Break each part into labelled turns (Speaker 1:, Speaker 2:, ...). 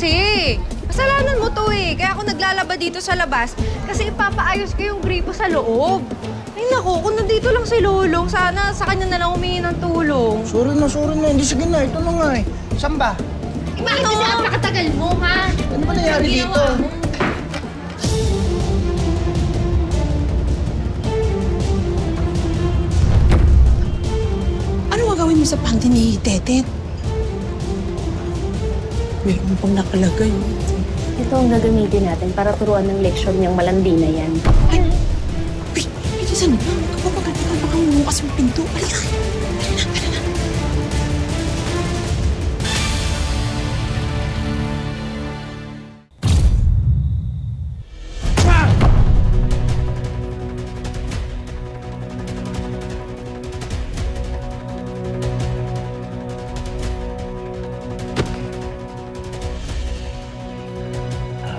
Speaker 1: kasi. Kasalanan mo to eh. Kaya ako naglalaba dito sa labas kasi ipapaayos ko yung gripo sa loob. Ay naku, kung nandito lang si Lolong, sana sa kanya na lang humingi ng tulong.
Speaker 2: Sorry na. Hindi, sige na. Ito na nga eh. Saan ba?
Speaker 3: Eh, bakit kasi napakatagal mo, ha?
Speaker 2: Ano ba nangyari dito?
Speaker 4: Ano gagawin mo sa panty ni Tetet? Meron pang nakalagay.
Speaker 3: Ito ang gagamitin natin para turuan ng leksyon niyang malandi na yan.
Speaker 4: Ay! Uy! Bilisan mo! Kapag baka bumukas yung pinto. Halika! Halika na!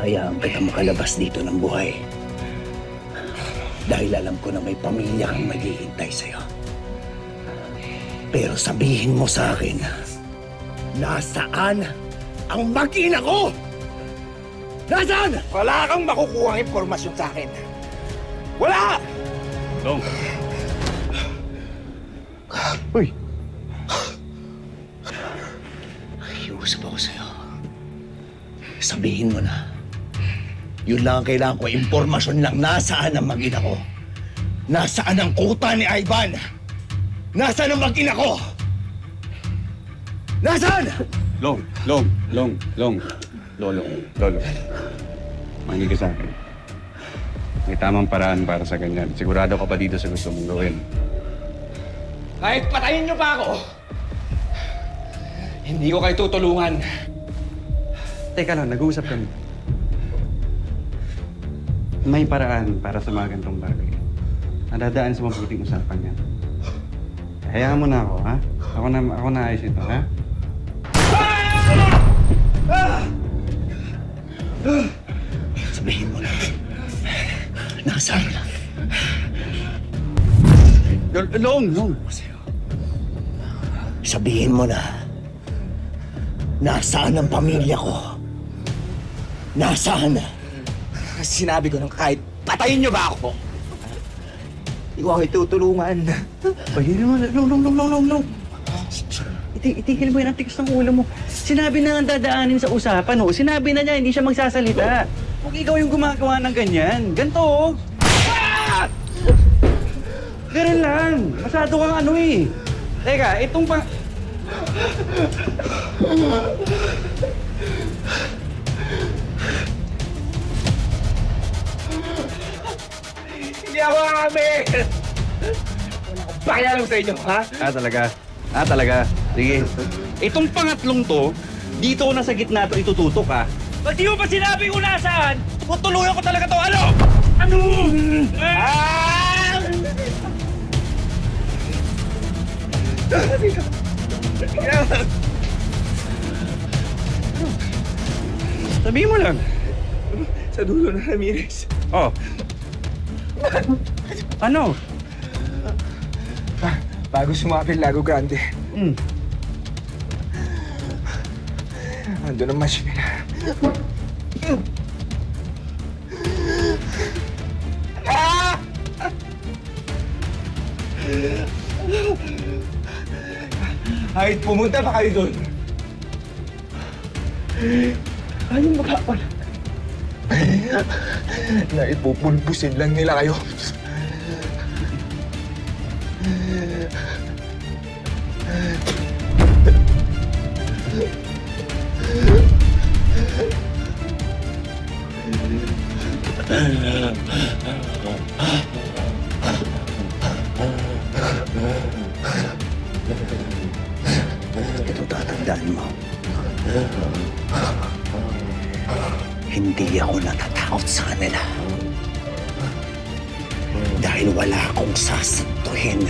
Speaker 5: Hayaan kita makalabas dito ng buhay. Dahil alam ko na may pamilya kang naghihintay sa'yo. Pero sabihin mo sa akin, nasaan ang mag-ina ko? Nasaan?
Speaker 2: Wala kang makukuhang impormasyon sa akin. Wala!
Speaker 6: Long.
Speaker 5: Uy! Iusap ako sa'yo. Sabihin mo na. Yun lang ang kailangan ko. Impormasyon lang. Nasaan ang mag-ina ko? Nasaan ang kuta ni Ivan? Nasaan ang mag-ina ko? Nasaan?
Speaker 6: Long. Lolo. Makinig ka sa akin. May tamang paraan para sa ganyan. Sigurado ka pa dito sa gusto mong gawin.
Speaker 2: Kahit patayin niyo pa ako, hindi ko kayo tutulungan.
Speaker 6: Teka lang, nag-uusap kami. May paraan para sa mga ganitong bagay. Nadadaan sa mabuting usapan yan. Hayaan mo na ako, ha? Ako na ayos ito, ha?
Speaker 5: Sabihin mo na. Nasaan?
Speaker 6: Long!
Speaker 5: Sabihin mo na. Nasaan ang pamilya ko? Nasaan?
Speaker 2: Sinabi ko nung kahit patayin niyo ba ako? Hindi ko kayo tutulungan.
Speaker 6: Pahiri mo, Long. Itigil mo yan ang tigas ng ulo mo. Sinabi na ang dadaanin sa usapan, oh. Sinabi na niya, hindi siya magsasalita. Huwag ikaw yung gumagawa ng ganyan. Ganto, oh. Ganun lang. Masyado kang ano eh. Teka, itong pang...
Speaker 2: Hindi ako amin! Wala akong pakialam sa inyo, ha?
Speaker 6: Talaga. Sige. Itong pangatlong to, dito na sa gitna to itututok, ha? Ba't di mo pa sinabi kung nasaan? Tutuluyan ko talaga to. Ano? Sabihin mo lang.
Speaker 2: Sa dulo na Ramirez.
Speaker 6: Oh. Ano?
Speaker 2: Bago sumapil Lago Grande. Ando ng machine na. Kahit pumunta pa kayo doon. Anong makapala? Na ipupulbusin lang nila kayo.
Speaker 5: Ito tatandaan mo. Hindi ako natatakot sa kanila. Dahil wala akong sasantuhin.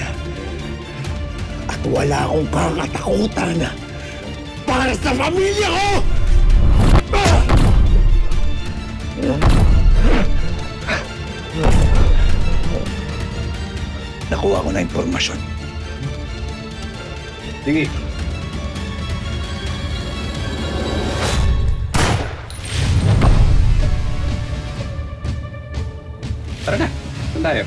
Speaker 5: At wala akong kakatakutan para sa pamilya ko! Nakuha ko na impormasyon.
Speaker 6: Sige. tayo?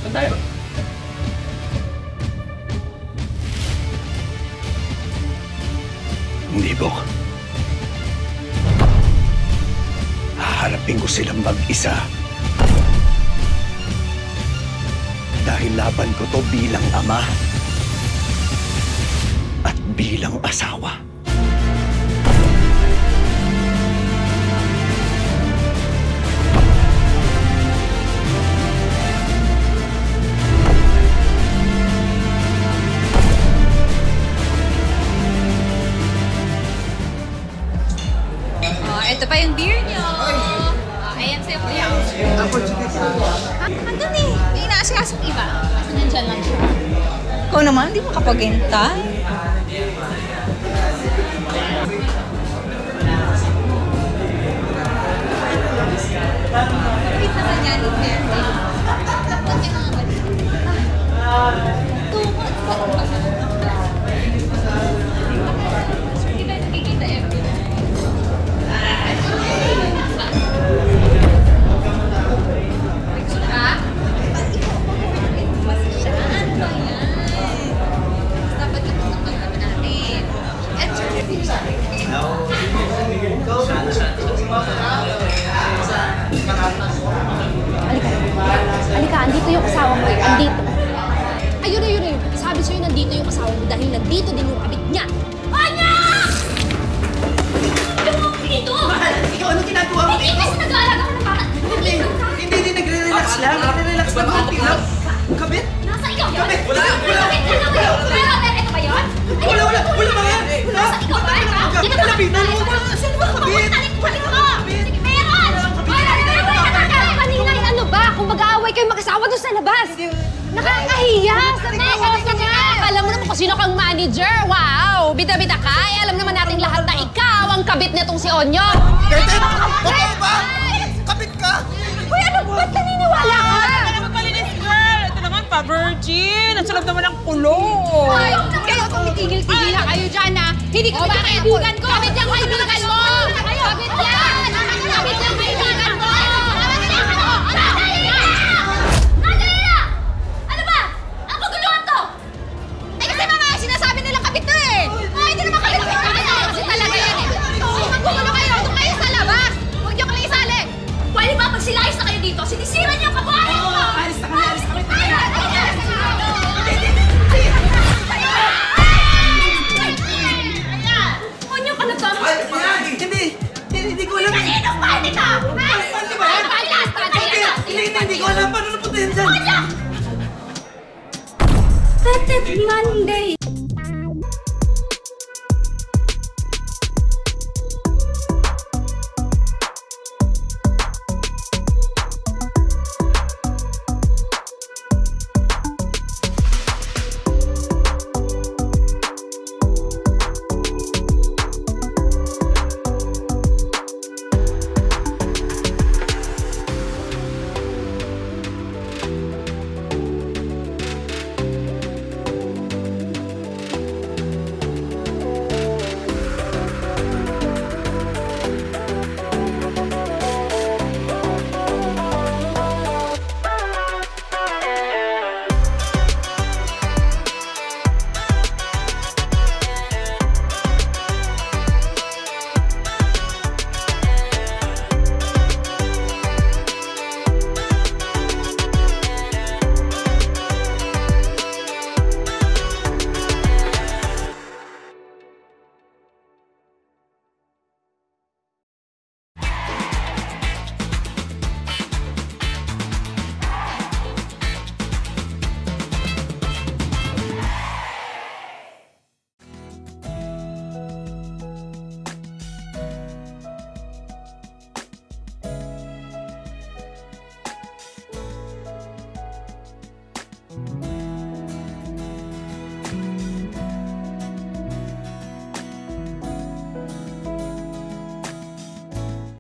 Speaker 6: Saan tayo?
Speaker 5: Hindi po. Haharapin ko silang mag-isa. Dahil laban ko to bilang ama at bilang asawa.
Speaker 1: Ito pa yung beer nyo. Ayan sa'yo po yan. Andun eh. May inaasikaso iba. Kasi nandyan lang siya.
Speaker 4: Ikaw naman, di makapaghintay.
Speaker 1: Wait naman yan. Nakikita every
Speaker 3: Halika, andito yung asawa mo. Andito. Ayun. Sabi sa'yo, nandito yung asawa mo dahil nandito din yung kabit niya. Anya! Dito!
Speaker 2: Mahal, ikaw ano ginagawa mo?
Speaker 3: Hindi kasi nag-aalaga ka ng bata.
Speaker 2: Hindi, nagre-relax lang. Nagre-relax lang. Konti lang. Kabit?
Speaker 3: Nasa ikaw yun?
Speaker 2: Wala.
Speaker 3: Pero, ito ba yun?
Speaker 2: Wala mga yan.
Speaker 3: Nasa ikaw ba?
Speaker 2: Lapitan mo. Sino ba kabit?
Speaker 3: Balik mo! Sige, meron! Kanina, ano ba? Kung mag-aaway kayo mag-asawa doon sa labas. Nakakahiya! Teka. Alam mo naman kung sino kang manager. Wow! Bida-bida ka. Alam naman natin lahat na ikaw ang kabit nitong si Onyo.
Speaker 2: Kete! Totoo ba? Kabit ka?
Speaker 3: Uy, ano? Ba't naniniwala ka?
Speaker 4: Magpalinis, girl! Ito naman, pa-virgin! Ang sarap naman ng kulong!
Speaker 3: Ay, kayo tumitigil-tigil na kayo dyan, ha? Hindi ko ba kaibigan ko? Kabit yung kaibigan mo! Kabit yan! Kabit yung kaibigan mo! Nadalila! Ano ba? Ang kaguluhan to! Eh kasi mga sinasabi nilang kabit to eh! Ay, hindi naman kabit to! Kasi talaga yan eh! Magkukulo kayo! Doon kayo sa labas! Huwag niyo kalang isali! Pwede ba magsilayos na kayo dito? Sinisiran niyo ang kabuhayan ko!
Speaker 2: Alis na kami.
Speaker 3: Onyo ka na ba?
Speaker 2: Hindi ko alam.
Speaker 3: Kanino pwede ka?
Speaker 2: Pwede ba yan? Hindi ko alam. Paano napunta yan dyan?
Speaker 3: Monday!